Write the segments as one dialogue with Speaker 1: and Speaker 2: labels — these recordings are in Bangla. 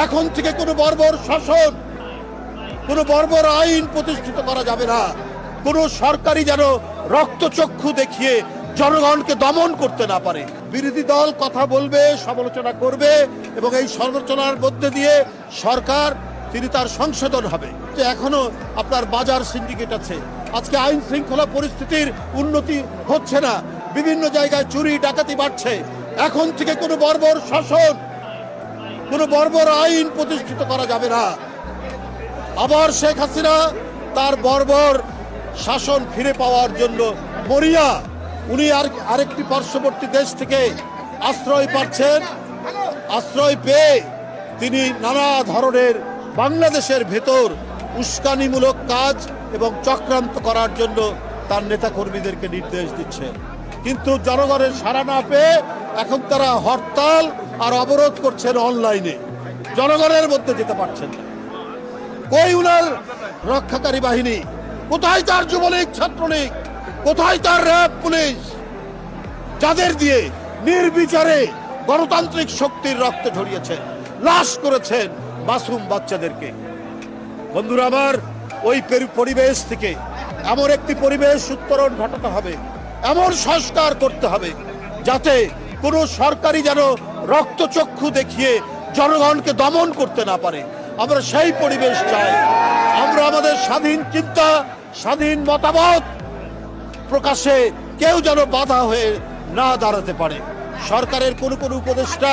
Speaker 1: এখন থেকে কোনো বর্বর শাসন, কোনো বর্বর আইন প্রতিষ্ঠিত করা যাবে না। কোনো সরকারি যেন রক্তচক্ষু দেখিয়ে জনগণকে দমন করতে না পারে। বিরোধী দল কথা বলবে, সমালোচনা করবে এবং এই সমালোচনার মধ্যে দিয়ে সরকার তিনি তার সংশোধন হবে। এখনো আপনার বাজার সিন্ডিকেট আছে। আজকে আইন শৃঙ্খলা পরিস্থিতির উন্নতি হচ্ছে না, বিভিন্ন জায়গায় চুরি ডাকাতি বাড়ছে। এখন থেকে কোনো বর্বর শাসন, কোনো বর্বর আইন প্রতিষ্ঠিত করা যাবে না। আবার শেখ হাসিনা তার বর্বর শাসন ফিরে পাওয়ার জন্য মরিয়া। উনি আরেকটি পার্শ্ববর্তী দেশ থেকে আশ্রয় পাচ্ছেন। আশ্রয় পেয়ে তিনি নানা ধরনের বাংলাদেশের ভেতর উস্কানিমূলক কাজ এবং চক্রান্ত করার জন্য তার নেতাকর্মীদেরকে নির্দেশ দিচ্ছে। কিন্তু জনগণের সাড়া না পেয়ে এখন তারা হরতাল আর অবরোধ করছেন অনলাইনে, জনগণের মধ্যে যেতে পারছেন না। কই উনার রক্ষাকারী বাহিনী? কোথায় তার যুবলীগ, ছাত্রলীগ? কোথায় তার র্যাব, পুলিশ, যাদের দিয়ে নির্বিচারে গণতান্ত্রিক শক্তির রক্ত ঝরিয়েছেন, লাশ করেছেন মাসুম বাচ্চাদেরকে? বন্ধুরা আমার, ওই পরিবেশ থেকে এমন একটি পরিবেশ উত্তরণ ঘটাতে হবে, এমন সংস্কার করতে হবে যাতে কোনো সরকারি যেন রক্তচক্ষু দেখিয়ে জনগণকে দমন করতে না পারে। আমরা সেই পরিবেশ চাই। আমরা আমাদের স্বাধীন চিন্তা, স্বাধীন মতামত প্রকাশে কেউ যেন বাধা হয়ে না দাঁড়াতে পারে। সরকারের কোনো কোনো উপদেষ্টা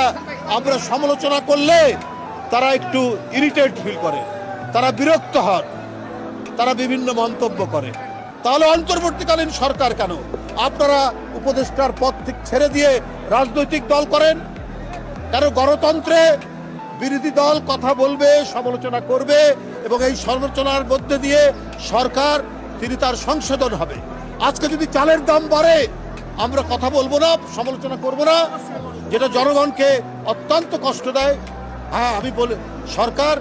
Speaker 1: আমরা সমালোচনা করলে তারা একটু ইরিটেট ফিল করে, তারা বিরক্ত হন, তারা বিভিন্ন মন্তব্য করে। তাহলে অন্তর্বর্তীকালীন সরকার কেন? আপনারা উপদেষ্টার পদ থেকে ছেড়ে দিয়ে রাজনৈতিক দল করেন কেন? গণতন্ত্রে বিরোধী দল কথা বলবে, সমালোচনা করবে এবং এই সমালোচনার মধ্যে দিয়ে সরকার তিনি তার সংশোধন হবে। আজকে যদি চালের দাম বাড়ে আমরা কথা বলবো না, সমালোচনা করব না, যেটা জনগণকে অত্যন্ত কষ্ট দেয়। হ্যাঁ, আমি বলি সরকার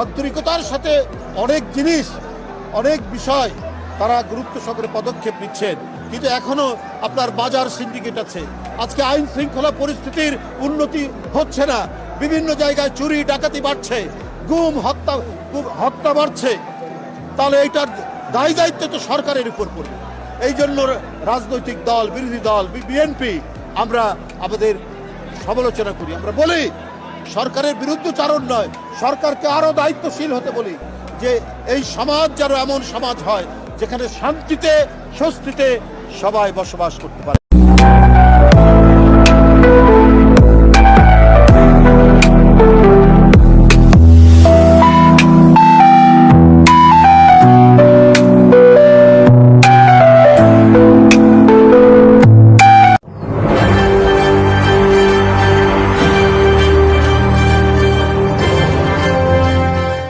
Speaker 1: আন্তরিকতার সাথে অনেক জিনিস, অনেক বিষয় তারা গুরুত্ব সহকারে পদক্ষেপ নিচ্ছেন, কিন্তু এখনো আপনার বাজার সিন্ডিকেট আছে। আজকে আইন শৃঙ্খলা পরিস্থিতির উন্নতি হচ্ছে না, বিভিন্ন জায়গায় চুরি ডাকাতি বাড়ছে, গুম হত্যা বাড়ছে। তাহলে এইটার দায় দায়িত্ব তো সরকারের উপর পড়বে। এই জন্য রাজনৈতিক দল, বিরোধী দল, বিএনপি আমরা আমাদের সমালোচনা করি। আমরা বলি সরকারের বিরুদ্ধচারণ নয়, সরকারকে আরো দায়িত্বশীল হতে বলি যে এই সমাজ যেন এমন সমাজ হয় যেখানে শান্তিতে, স্বস্তিতে সবাই বসবাস করতে পারে।